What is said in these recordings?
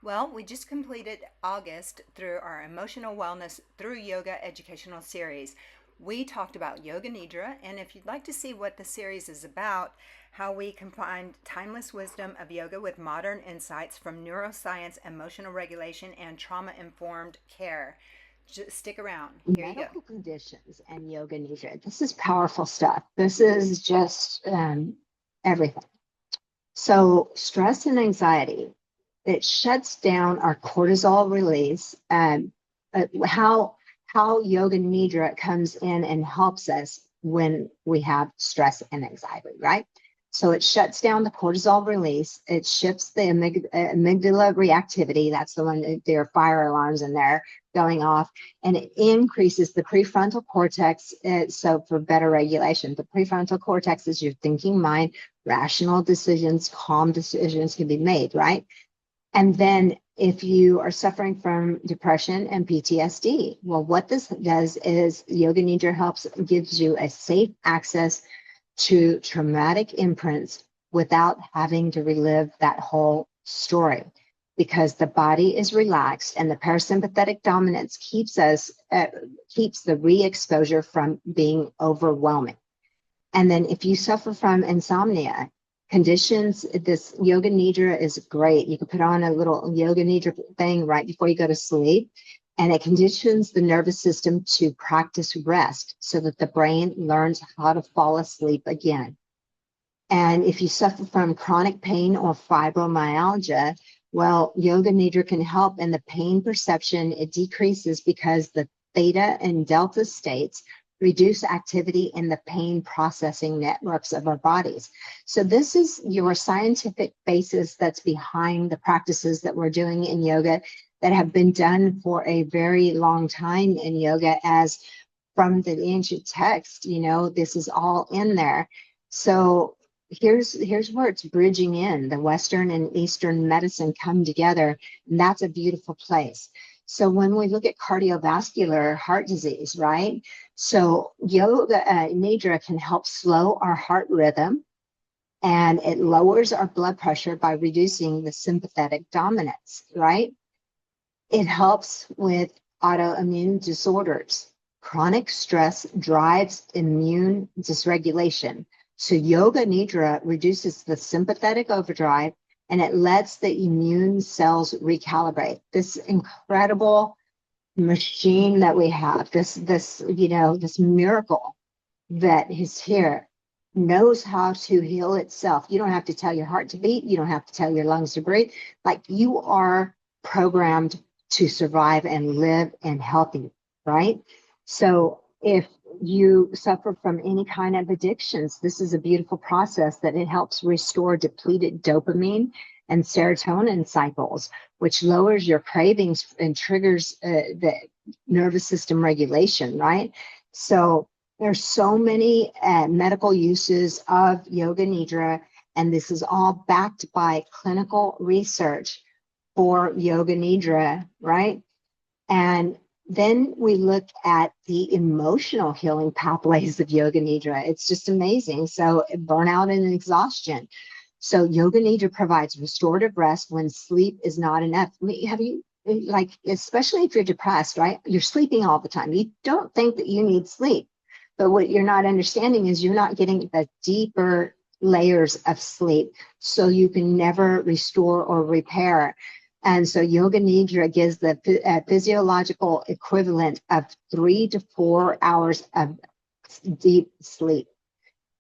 Well, we just completed August through our Emotional Wellness Through Yoga educational series. We talked about Yoga Nidra, and if you'd like to see what the series is about, how we combined timeless wisdom of yoga with modern insights from neuroscience, emotional regulation, and trauma informed care, just stick around. Here you go. Medical conditions and yoga nidra. This is powerful stuff. This is just everything. So stress and anxiety, it shuts down our cortisol release. How yoga nidra comes in and helps us when we have stress and anxiety, right? So it shuts down the cortisol release. It shifts the amygdala reactivity. That's the one that there are fire alarms in there going off, and it increases the prefrontal cortex. So for better regulation, the prefrontal cortex is your thinking mind. Rational decisions, calm decisions can be made, right? And then if you are suffering from depression and PTSD, well, what this does is Yoga Nidra gives you a safe access to traumatic imprints without having to relive that whole story, because the body is relaxed and the parasympathetic dominance keeps the re-exposure from being overwhelming. And then if you suffer from insomnia conditions, this yoga nidra is great. You can put on a little yoga nidra thing right before you go to sleep, and it conditions the nervous system to practice rest so that the brain learns how to fall asleep again. And if you suffer from chronic pain or fibromyalgia, well, yoga nidra can help in the pain perception. It decreases because the theta and delta states reduce activity in the pain processing networks of our bodies. So this is your scientific basis that's behind the practices that we're doing in yoga that have been done for a very long time in yoga, as from the ancient text, this is all in there. So here's where it's bridging in. The Western and Eastern medicine come together, and that's a beautiful place. So when we look at cardiovascular heart disease, right? So yoga nidra can help slow our heart rhythm, and it lowers our blood pressure by reducing the sympathetic dominance, right? It helps with autoimmune disorders. Chronic stress drives immune dysregulation. So yoga nidra reduces the sympathetic overdrive, and it lets the immune cells recalibrate. This incredible machine that we have, this miracle that is here, knows how to heal itself. You don't have to tell your heart to beat. You don't have to tell your lungs to breathe. Like, you are programmed to survive and live and healthy, right? So if you suffer from any kind of addictions, this is a beautiful process that it helps restore depleted dopamine and serotonin cycles, which lowers your cravings and triggers the nervous system regulation, right? So there's so many medical uses of yoga nidra, and this is all backed by clinical research for yoga nidra, right? And then we look at the emotional healing pathways of yoga nidra. It's just amazing. So burnout and exhaustion. So yoga nidra provides restorative rest when sleep is not enough. I mean, have you, like, especially if you're depressed, right? You're sleeping all the time. You don't think that you need sleep. But what you're not understanding is you're not getting the deeper layers of sleep. So you can never restore or repair. And so yoga nidra gives the physiological equivalent of 3 to 4 hours of deep sleep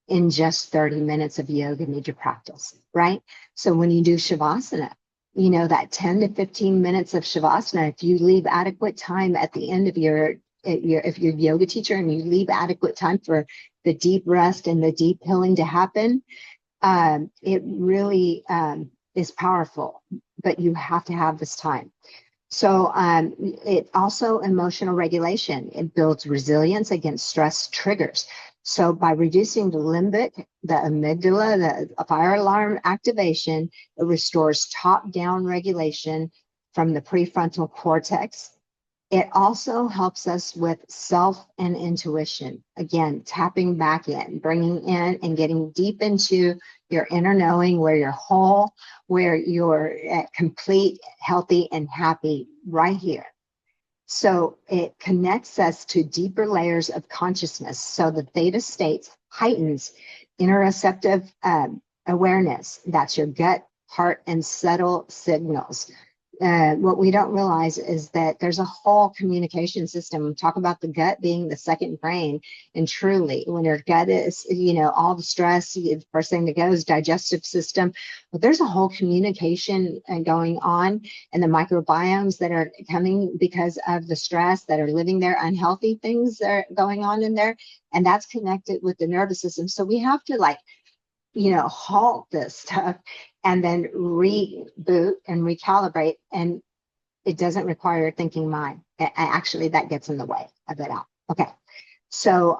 in just 30 minutes of yoga nidra practice, right? So when you do shavasana, that 10 to 15 minutes of shavasana, if you leave adequate time at the end of if you're a yoga teacher and you leave adequate time for the deep rest and the deep healing to happen, it really is powerful, but you have to have this time. So it also emotional regulation. It builds resilience against stress triggers. So by reducing the limbic, the amygdala, the fire alarm activation, it restores top-down regulation from the prefrontal cortex. It also helps us with self and intuition. Again, tapping back in, bringing in and getting deep into your inner knowing, where you're whole, where you're complete, healthy, and happy right here. So it connects us to deeper layers of consciousness. So the theta state heightens interoceptive awareness. That's your gut, heart, and subtle signals. What we don't realize is that there's a whole communication system. We talk about the gut being the second brain, and truly, when your gut is, all the stress, the first thing that goes, digestive system. But there's a whole communication going on, and the microbiomes that are coming because of the stress that are living there, unhealthy things that are going on in there, and that's connected with the nervous system. So we have to halt this stuff and then reboot and recalibrate. And it doesn't require a thinking mind. Actually, that gets in the way of it out. Okay. So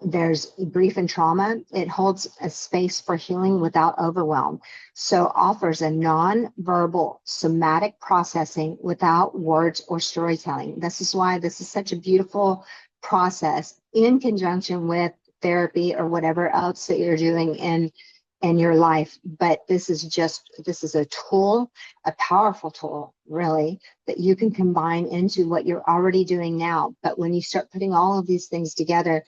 there's grief and trauma. It holds a space for healing without overwhelm. So offers a non-verbal somatic processing without words or storytelling. This is why this is such a beautiful process in conjunction with therapy or whatever else that you're doing in your life. But this is a tool, a powerful tool, really, that you can combine into what you're already doing now. But when you start putting all of these things together,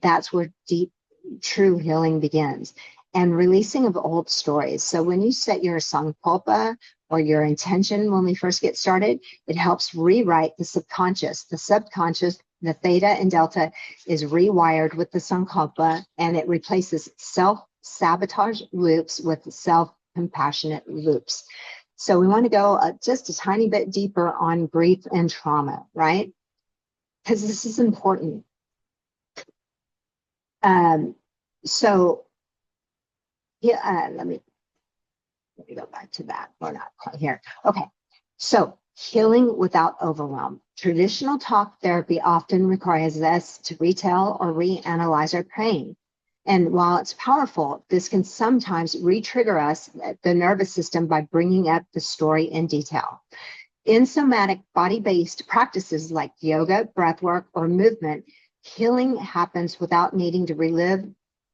that's where deep, true healing begins. And releasing of old stories. So when you set your sankalpa or your intention when we first get started, it helps rewrite the subconscious. The subconscious, the theta and delta, is rewired with the sankalpa, and it replaces self-sabotage loops with self-compassionate loops. So we want to go just a tiny bit deeper on grief and trauma, right? Because this is important. So yeah, let me go back to that. We're not quite here. Okay. So healing without overwhelm. Traditional talk therapy often requires us to retell or reanalyze our pain. And while it's powerful, this can sometimes re-trigger us, the nervous system, by bringing up the story in detail. In somatic body-based practices like yoga, breathwork, or movement, healing happens without needing to relive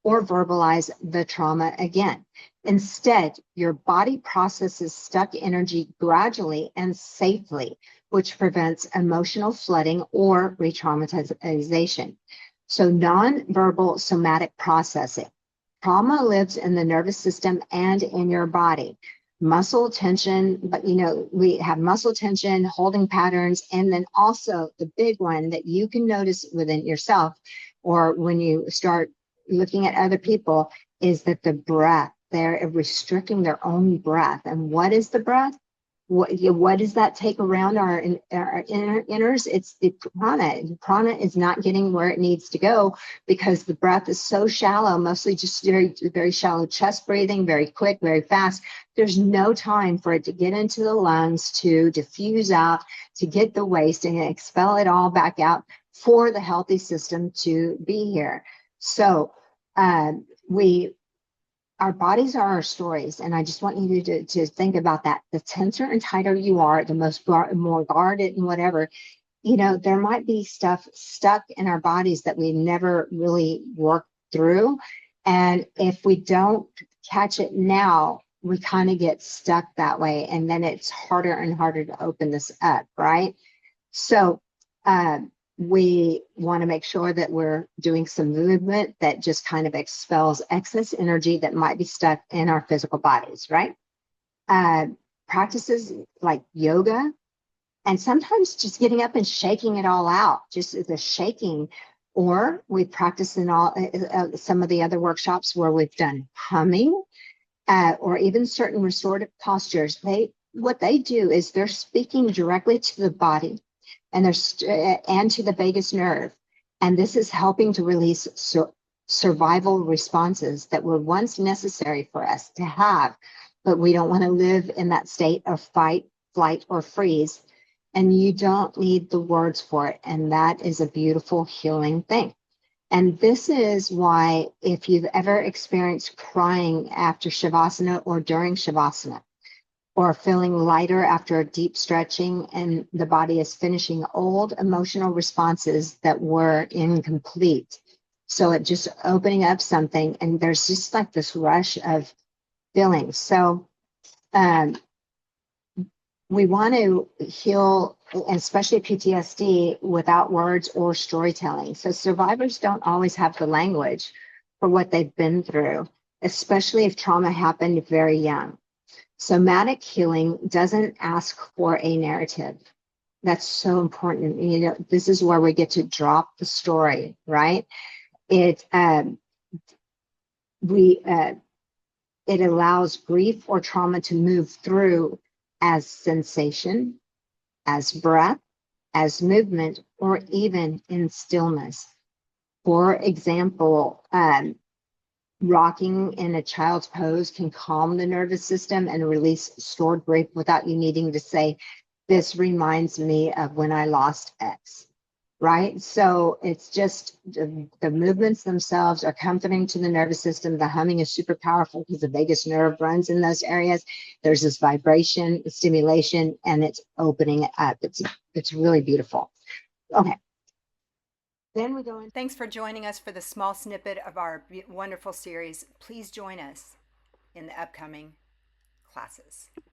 or verbalize the trauma again. Instead, your body processes stuck energy gradually and safely, which prevents emotional flooding or re-traumatization. So nonverbal somatic processing. Trauma lives in the nervous system and in your body. Muscle tension, but we have muscle tension, holding patterns, and then also the big one that you can notice within yourself, or when you start looking at other people, is that the breath, they're restricting their own breath. And what is the breath? What does that take around our inners? It's the prana. The prana is not getting where it needs to go because the breath is so shallow, mostly just very, very shallow chest breathing, very quick, very fast. There's no time for it to get into the lungs, to diffuse out, to get the waste and expel it all back out for the healthy system to be here. So our bodies are our stories, and I just want you to think about that. The tenser and tighter you are, the more guarded and whatever, there might be stuff stuck in our bodies that we never really worked through. And if we don't catch it now, we kind of get stuck that way, and then it's harder and harder to open this up, right? So we want to make sure that we're doing some movement that just kind of expels excess energy that might be stuck in our physical bodies, right? Practices like yoga, and sometimes just getting up and shaking it all out, just the shaking. Or we practice in some of the other workshops where we've done humming, or even certain restorative postures. What they do is they're speaking directly to the body and to the vagus nerve. And this is helping to release survival responses that were once necessary for us to have, but we don't want to live in that state of fight, flight, or freeze. And you don't need the words for it. And that is a beautiful healing thing. And this is why, if you've ever experienced crying after Shavasana or during Shavasana, or feeling lighter after a deep stretching, and the body is finishing old emotional responses that were incomplete. So it just opening up something, and there's just like this rush of feelings. So um, we want to heal, especially PTSD, without words or storytelling. So survivors don't always have the language for what they've been through, especially if trauma happened very young. Somatic healing doesn't ask for a narrative. That's so important. You know, this is where we get to drop the story, right? It we it allows grief or trauma to move through as sensation, as breath, as movement, or even in stillness. For example, rocking in a child's pose can calm the nervous system and release stored grief without you needing to say, "This reminds me of when I lost X." Right? So it's just the movements themselves are comforting to the nervous system. The humming is super powerful because the vagus nerve runs in those areas. There's this vibration, stimulation, and it's opening it up. It's really beautiful. Okay. Then we go into Thanks for joining us for the small snippet of our wonderful series. Please join us in the upcoming classes.